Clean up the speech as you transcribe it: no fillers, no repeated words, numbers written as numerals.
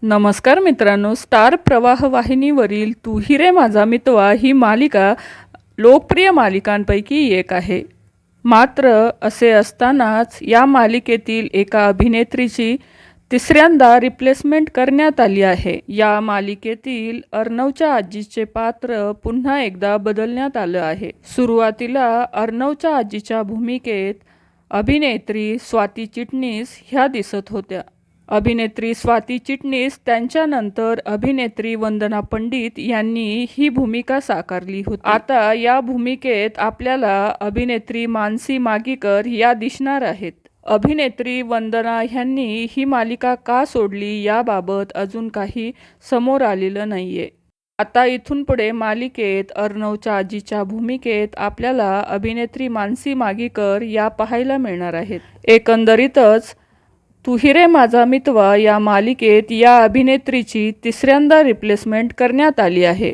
नमस्कार मित्रांनो, स्टार प्रवाह वाहिनीवरील तू ही रे माझा मितवा ही मालिका लोकप्रिय मालिकांपैकी एक आहे. मात्र असे असतानाच या मालिकेतील एका अभिनेत्रीची तिसऱ्यांदा रिप्लेसमेंट करण्यात आली आहे. या मालिकेतील अर्णवच्या आजीचे पात्र पुन्हा एकदा बदलण्यात आलं आहे. सुरुवातीला अर्णवच्या आजीच्या भूमिकेत अभिनेत्री स्वाती चिटणीस ह्या दिसत होत्या. अभिनेत्री स्वाती चिटणीस त्यांच्यानंतर अभिनेत्री वंदना पंडित यांनी ही भूमिका साकारली होती. आता या भूमिकेत आपल्याला अभिनेत्री मानसी मागीकर या दिसणार आहेत. अभिनेत्री वंदना ह्यांनी ही मालिका का सोडली याबाबत अजून काही समोर आलेलं नाहीये. आता इथून पुढे मालिकेत अर्णवच्या आजीच्या भूमिकेत आपल्याला अभिनेत्री मानसी मागीकर या पाहायला मिळणार आहेत. एकंदरीतच तू ही रे माझा मितवा या मालिकेत या अभिनेत्रीची तिसऱ्यांदा रिप्लेसमेंट करण्यात आली आहे.